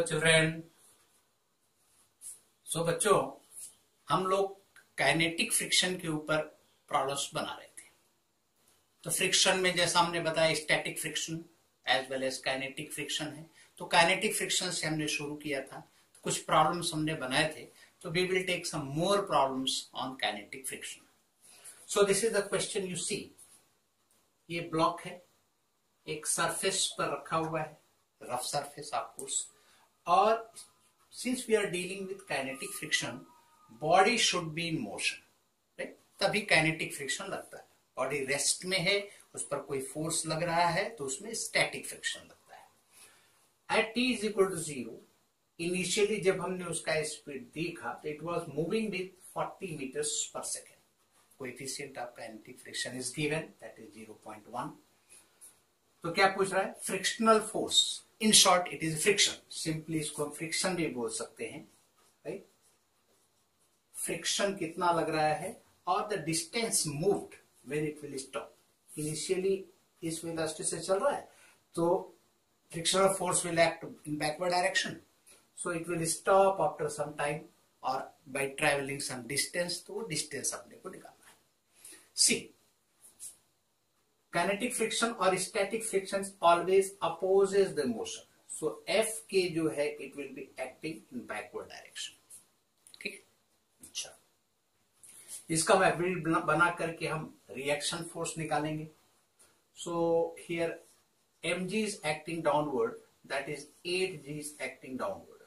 Children. सो बच्चों, हम लोग काइनेटिक फ्रिक्शन के ऊपर प्रॉब्लम्स बना रहे थे। तो फ्रिक्शन में जैसा हमने बताया static friction as well as kinetic friction है। तो काइनेटिक फ्रिक्शन से हमने शुरू किया था, तो कुछ प्रॉब्लम्स हमने बनाए थे। तो we will take some more problems on kinetic friction. So this is the question you see. ये ब्लॉक है, एक सरफेस पर रखा हुआ है, रफ सरफेस आपको, और since we are dealing with kinetic friction, body should be in motion, right? तभी काइनेटिक फ्रिक्शन लगता है। बॉडी रेस्ट में है, उस पर कोई फोर्स लग रहा है, तो उसमें स्टैटिक फ्रिक्शन लगता है। At t is equal to 0, initially जब हमने उसका स्पीड देखा तो it was moving with 40 metres per second. Coefficient of kinetic friction is given, that is 0.1। तो क्या पूछ रहा है? Frictional force, in short it is friction, simply इसको हम फ्रिक्शन भी बोल सकते हैं, राइट? फ्रिक्शन कितना लग रहा है और the distance moved when it will stop. Initially इस वेलोसिटी से चल रहा है, तो frictional force will act in backward direction, so it will stop after some time और बाय ट्रेवलिंग सम डिस्टेंस। तो वो डिस्टेंस अपने को निकालना है। सी, काइनेटिक फ्रिक्शन और static friction always opposes the motion, so F k जो है it will be acting in backward direction. ठीक, अच्छा, इसका मैग्नीट्यूड बना करके हम रिएक्शन फोर्स निकालेंगे। So here mg is acting downward, that is 8g is acting downward,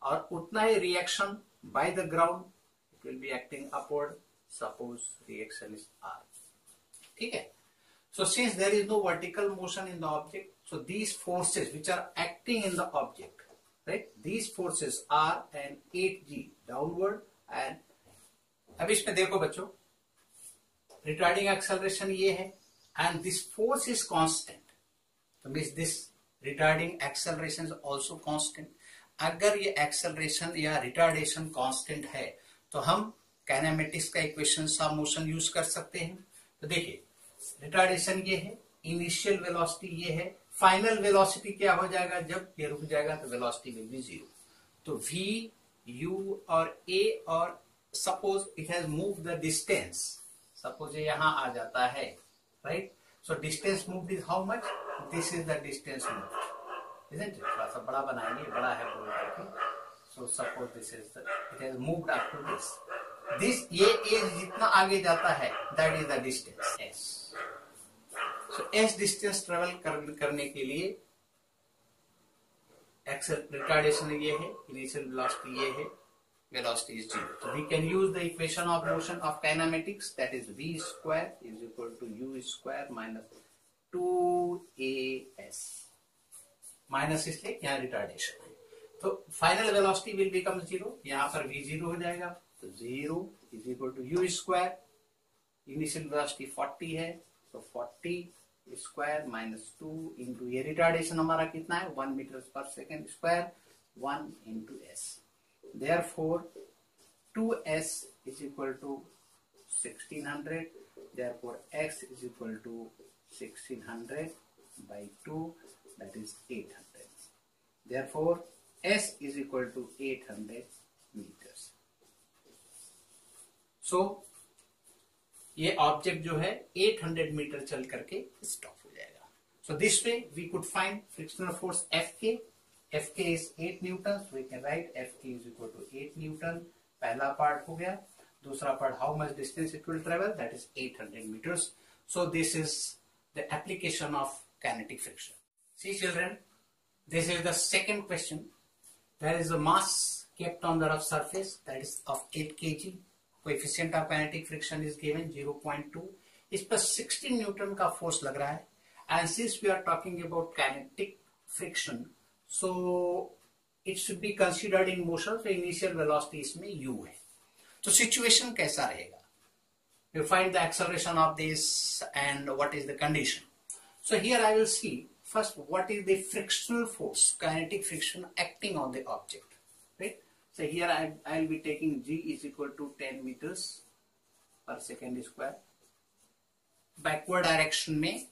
और उतना ही reaction by the ground it will be acting upward, suppose reaction is r। ठीक है? So since there is no vertical motion in the object, so these forces which are acting in the object, right? These forces are and 8g downward, and अब इसमें देखो बच्चों, retarding acceleration ये है and this force is constant. तो means this retarding acceleration is also constant. अगर ये acceleration या retardation constant है, तो हम kinematics का equations of motion यूज कर सकते हैं। तो देखिए, रिटार्डेशन ये है, इनिशियल वेलोसिटी ये है, फाइनल वेलोसिटी क्या हो जाएगा? जब ये रुक जाएगा तो वेलोसिटी विल बी 0। तो v, u और a, और suppose it has move the distance, suppose ये यहां आ जाता है, right? So distance moved is how much? This is the distance moved, isn't it? थोड़ा सा बड़ा बनाएंगे, बड़ा है बोल करके। So suppose this is it has moved up to this ये एज जितना आगे जाता है that is the distance s। So s distance travel करने के लिए रिटार्डेशन ये है, इनिशियल वेलोसिटी ये है, वेलोसिटी इज 0। तो we can use the equation of motion of kinematics, that is v square is equal to u square minus 2as, minus इसलिए यहाँ रिटार्डेशन है। तो फाइनल वेलोसिटी विल बिकम 0, यहाँ पर v 0 हो जाएगा, तो 0 is equal to u square, initial velocity 40 है, तो 40 स्क्वायर माइनस 2 इंटू ये रिटार्डेशन हमारा कितना है? 1 meter per second square, 1 into s। Therefore 2s is equal to 1600, therefore x is equal to 1600 by 2, that is 800. Therefore s is equal to 800 meters. So ये object जो है 800 meter चल करके stop हो जाएगा। So this way we could find frictional force Fk is 8 newton, so we can write Fk is equal to 8 newton. पहला part हो गया। दूसरा part, how much distance it will travel, that is 800 meters. So this is the application of kinetic friction. See children, this is the second question. There is a mass kept on the rough surface, that is of 8 kg. Coefficient of kinetic friction is given 0.2. इस पर 16 Newton का force लग रहा है, and since we are talking about kinetic friction, so it should be considered in motion. So initial velocity इसमें u है। तो situation कैसा रहेगा? We find the acceleration of this and what is the condition. So here I will see first what is the frictional force, kinetic friction acting on the object, right? So here I will be taking g is equal to 10 meters per second square. Backward direction में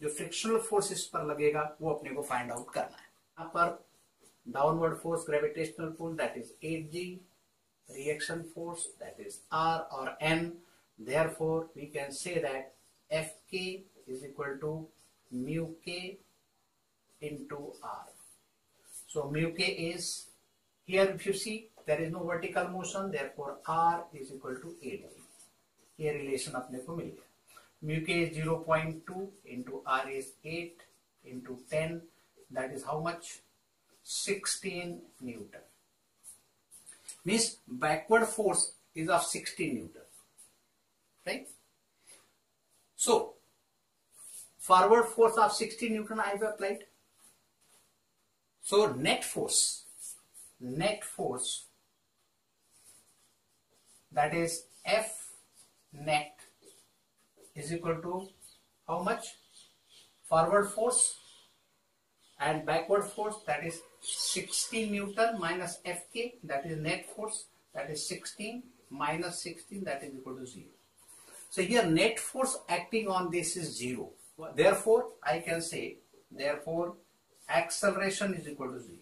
जो frictional force इस पर लगेगा वो अपने को find out करना है। यहाँ पर downward force gravitational pull, that is 8g, reaction force, that is R or N. Therefore we can say that Fk is equal to mu k into R. So mu k is, here if you see there is no vertical motion, therefore R is equal to 8g. ये relation अपने को मिल गया. Mu k is 0.2 into R is 8 into 10, that is how much? 16 Newton. Means backward force is of 16 Newton, right? So forward force of 16 Newton I have applied. So net force, that is F net is equal to how much? Forward force and backward force, that is 16 Newton minus Fk, that is net force, that is 16 minus 16, that is equal to 0. So here net force acting on this is 0. Therefore I can say, therefore acceleration is equal to 0.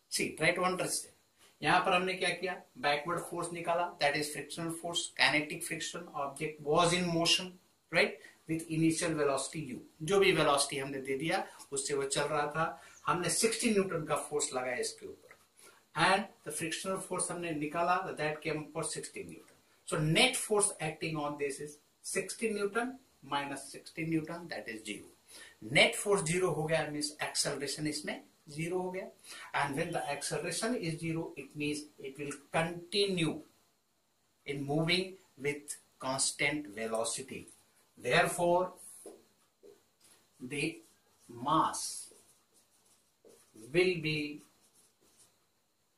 See, try to understand. यहाँ पर हमने क्या किया? Backward force निकाला, that is frictional force, kinetic friction, object was in motion, right, with initial velocity u. जो भी velocity हमने दे दिया उससे वो चल रहा था. हमने 16 न्यूटन का फोर्स लगाया इसके ऊपर एंड द फ्रिक्शनल फोर्स हमने निकाला, that came for 16 Newton. So net force acting on this is 16 Newton minus 16 Newton, that is 0. Net force 0 हो गया, मीन्स एक्सेलरेशन इसमें 0 हो गया. And when the acceleration is 0, it means it will continue in moving with constant velocity. Therefore, the mass will be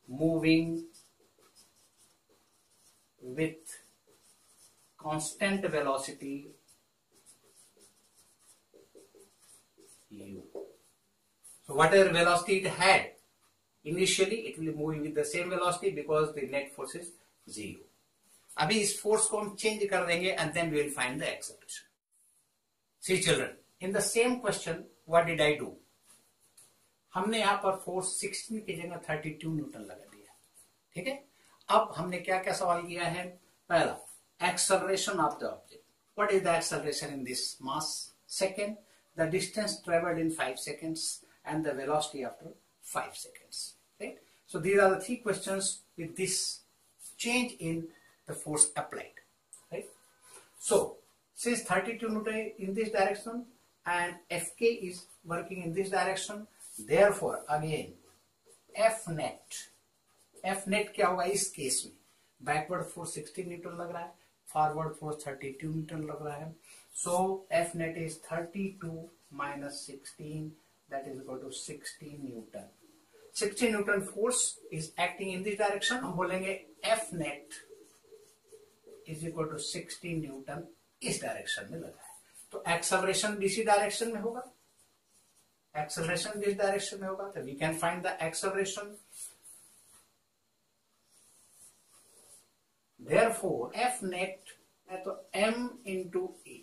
moving with constant velocity u. So whatever velocity it had initially, it will be moving with the same velocity because the net force is 0. अभी इस force को हम change कर देंगे and then we will find the acceleration. See children, in the same question, what did I do? हमने यहाँ पर force 16 की जगह 32 न्यूटन लगा दिया. ठीक है. अब हमने क्या क्या सवाल किया है? पहला, acceleration of the object. What is the acceleration in this mass? Second, the distance traveled in 5 seconds. And the velocity after 5 seconds, right? So these are the 3 questions with this change in the force applied, right? So since 32 Newton in this direction and Fk is working in this direction, therefore again F net क्या होगा इस case में? Backward force 16 Newton लग रहा है, forward force 32 Newton लग रहा है. So F net is 32 minus 16, that is equal to 16 Newton. 16 Newton force is acting in this direction. हम बोलेंगे F net is equal to 16 Newton इस डायरेक्शन में लगा है. तो एक्सेलरेशन भी इसी डायरेक्शन में होगा, एक्सेलरेशन भी इस डायरेक्शन में होगा. तो we can find the acceleration. Therefore F net है तो m into a.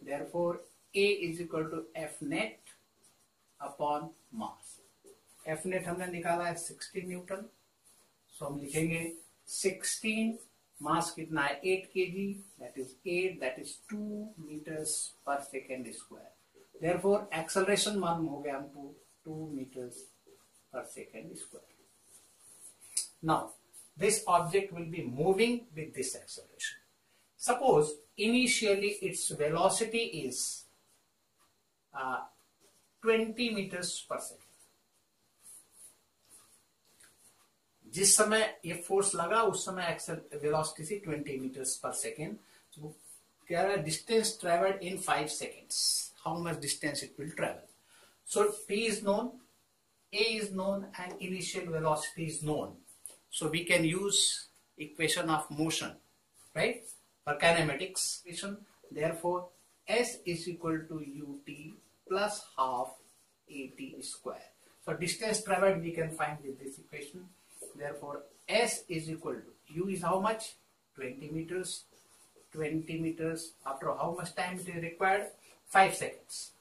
Therefore a is equal to F net upon mass. F net हमने निकाला है 16 न्यूटन. सो हम लिखेंगे 16, मास कितना है 8 kg, that is 8, that is 2 meters per second square. Therefore acceleration मालूम हो गया हमको 2 meters per second square. Now this object will be moving with this acceleration. Suppose initially its velocity is 20 meters per second. जिस समय ये force लगा उस समय वेलोसिटी थी 20 meters per second. तो कह रहा है distance travelled in 5 seconds. How much distance it will travel? So P is known, A is known, and initial velocity is known. So we can use equation of motion, right, for kinematics equation. Therefore S is equal to ut plus half at square. So distance traveled we can find with this equation. Therefore S is equal to u is how much? 20 meters. 20 meters after how much time it is required? 5 seconds.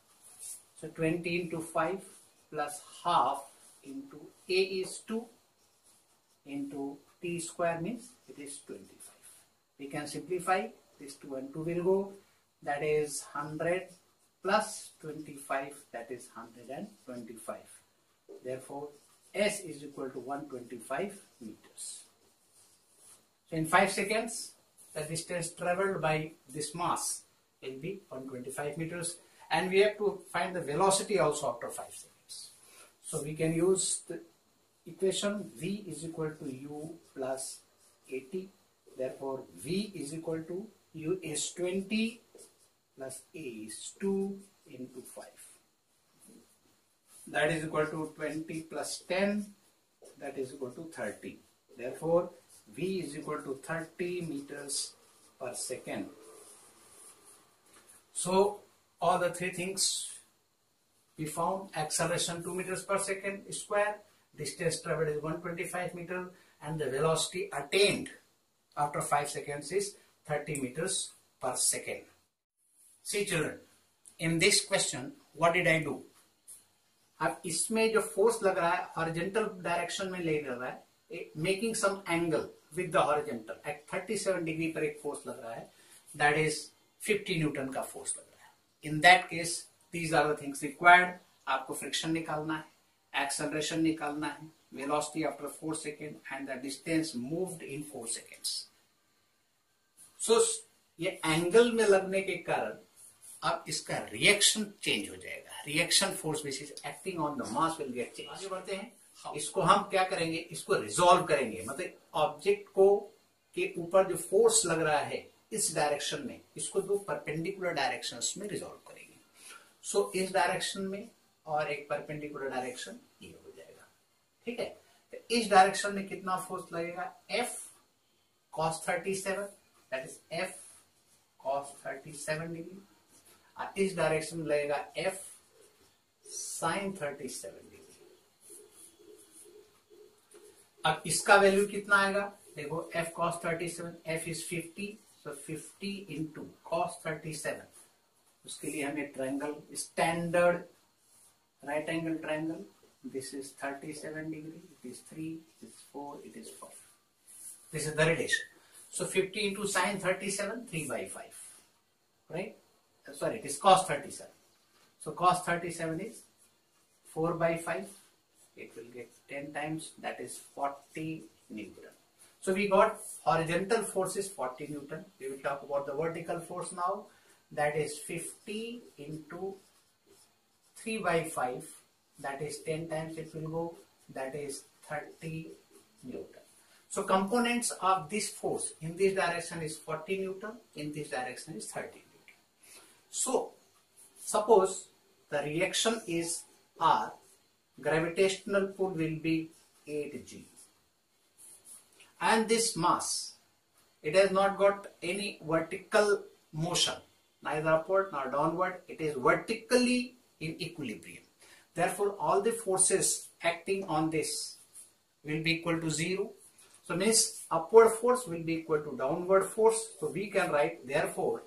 So 20 into 5, plus half into A is 2 into T square means it is 25. We can simplify this 2 and 2 will go, that is 100 plus 25, that is 125. Therefore, S is equal to 125 meters. So in 5 seconds, the distance traveled by this mass will be 125 meters, and we have to find the velocity also after 5 seconds. So we can use the equation V is equal to U plus AT. Therefore, V is equal to U is 20 plus A is 2 into 5. That is equal to 20 plus 10, that is equal to 30. Therefore, V is equal to 30 meters per second. So, all the three things we found: acceleration 2 meters per second square, distance traveled is 125 meters, and the velocity attained after 5 seconds is 30 meters per second. See children, in this question, what did I do? अब इसमें जो force लग रहा है horizontal direction में ले रहा है, making some angle with the horizontal at 37 degree पर एक फोर्स लग रहा है, दैट इज 50 न्यूटन का फोर्स लग रहा है. In that case these are the things required. आपको फ्रिक्शन निकालना है, एक्सेलरेशन निकालना है, velocity after 4 second and the distance moved in 4 seconds. So ये एंगल में लगने के कारण अब इसका रिएक्शन चेंज हो जाएगा. Reaction force which is acting on the mass will get change. आगे बढ़ते हैं. इसको हम क्या करेंगे, इसको रिजॉल्व करेंगे, मतलब ऑब्जेक्ट को के ऊपर जो फोर्स लग रहा है इस डायरेक्शन में, इसको दो परपेंडिकुलर डायरेक्शंस में रिजॉल्व करेंगे. सो इस डायरेक्शन में और एक परपेंडिकुलर डायरेक्शन ये हो जाएगा. ठीक है. तो इस डायरेक्शन में कितना फोर्स लगेगा, F cos 37, that is F cos 37 degree. और इस डायरेक्शन में लगेगा F sin 37 डिग्री. अब इसका वैल्यू कितना आएगा, देखो F cos 37, F is 50, so 50 into cos 37. उसके लिए हमें triangle, standard right angle triangle, this is 37 degree, it is 3, it is 4, it is 5. This is the relation. So 50 into sin 37, 3 by 5, right? Sorry, it is cos 37. So cos 37 is 4 by 5. It will get 10 times, that is 40 Newton. So we got horizontal force is 40 Newton. We will talk about the vertical force now. That is 50 into 3 by 5. That is 10 times it will go. That is 30 Newton. So components of this force in this direction is 40 Newton. In this direction is 30 Newton. So suppose the reaction is R. Gravitational pull will be 8g, and this mass, it has not got any vertical motion, neither upward nor downward. It is vertically in equilibrium. Therefore, all the forces acting on this will be equal to 0. So means upward force will be equal to downward force. So we can write therefore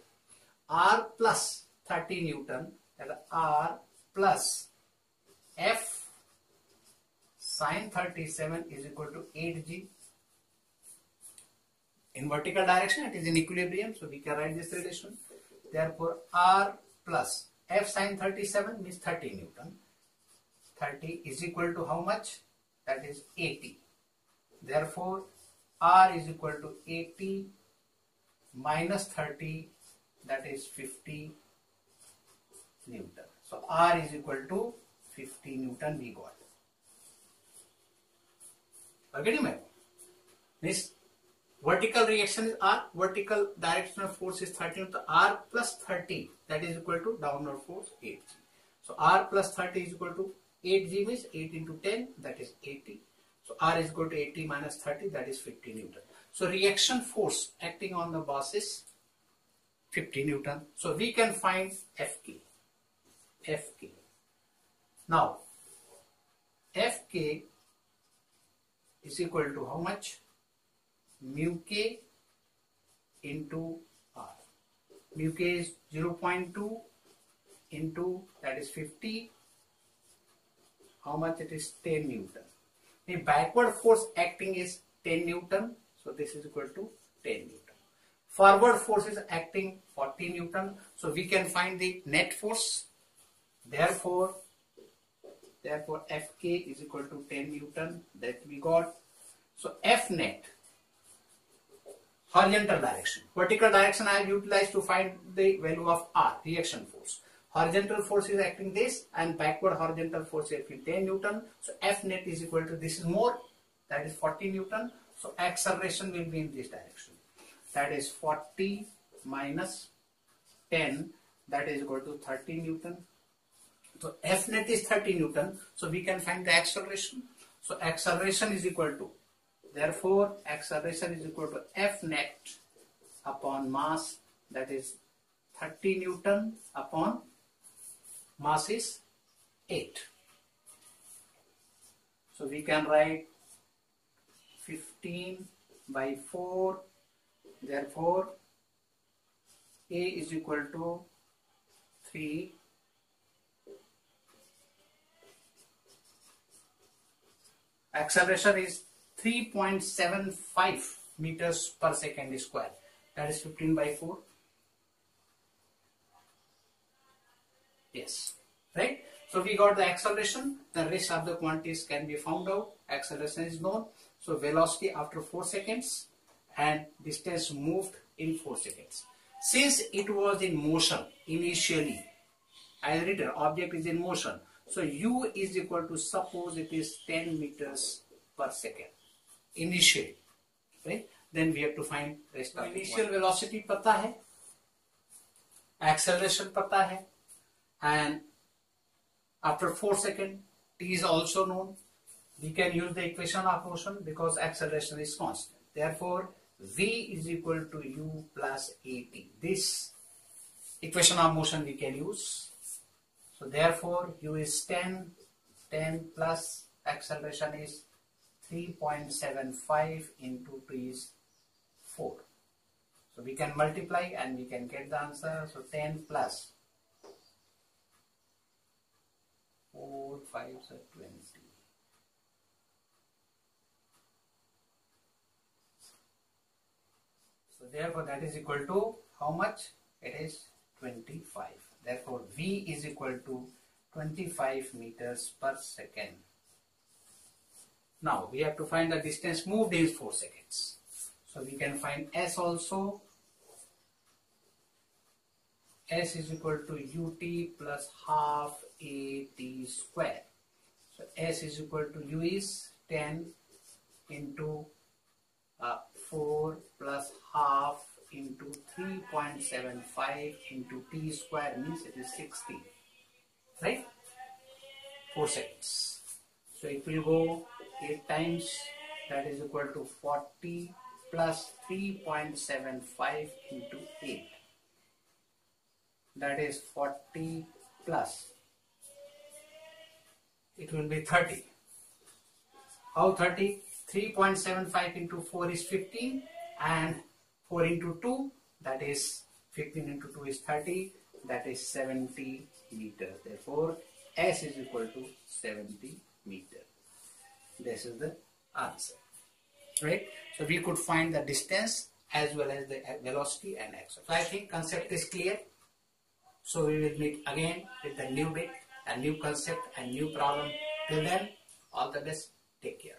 R plus 30 Newton as R plus F sin 37 is equal to 8g. In vertical direction it is in equilibrium, so we can write this relation. Therefore R plus F sin 37 means 30 Newton. 30 is equal to how much? That is 80. Therefore R is equal to 80 minus 30, that is 50 Newton. So R is equal to 50 Newton we got. Getting me? This vertical reaction is R, vertical directional force is 30 Newton. R plus 30, that is equal to downward force 8g. So R plus 30 is equal to 8g means 8 into 10, that is 80. So R is equal to 80 minus 30, that is 50 Newton. So reaction force acting on the mass is 50 Newton. So we can find Fk. Fk. Now Fk is equal to how much? Mu k into R. Mu k is 0.2 into, that is 50 how much it is? 10 Newton. The backward force acting is 10 Newton. So this is equal to 10 Newton. Forward force is acting 40 Newton. So we can find the net force. Therefore Fk is equal to 10 Newton. That we got. So F net, horizontal direction. Vertical direction I have utilized to find the value of R, reaction force. Horizontal force is acting this, and backward horizontal force is acting 10 Newton. So F net is equal to, this is more, that is 40 Newton. So acceleration will be in this direction. That is 40 minus 10, that is equal to 30 Newton. So F net is 30 Newton. So we can find the acceleration. So acceleration is equal to, therefore acceleration is equal to F net upon mass, that is 30 Newton upon mass is 8. So we can write 15 by 4. Therefore A is equal to 3. Acceleration is 3.75 meters per second square. That is 15 by 4. Yes, right? So we got the acceleration. The rest of the quantities can be found out. Acceleration is known. So velocity after 4 seconds and distance moved in 4 seconds. Since it was in motion initially, I read the object is in motion. So U is equal to, suppose it is 10 meters per second initially, right? Then we have to find rest of initial velocity पता है, acceleration पता है, and after 4 seconds t is also known. We can use the equation of motion because acceleration is constant. Therefore v is equal to u plus at. This equation of motion we can use. So therefore u is 10 plus acceleration is 3.75 into t is 4. So we can multiply and we can get the answer. So 10 plus 4, 5 are 20. So therefore that is equal to how much? It is 25. Therefore v is equal to 25 meters per second. Now we have to find the distance moved in 4 seconds. So we can find s also. S is equal to ut plus half at square. So s is equal to, u is 10 into 4 plus half into 3.75 into t square means it is 60, right? 4 seconds. So it will go 8 times, that is equal to 40 plus 3.75 into 8. That is 40 plus, it will be 30. How 30? 3.75 into 4 is 15 and 4 into 2, that is 15 into 2 is 30, that is 70 meters. Therefore s is equal to 70 meters. This is the answer, right? So we could find the distance as well as the velocity and acceleration. So I think concept is clear. So we will meet again with a new bit, a new concept and new problem. Till then, all the best. Take care.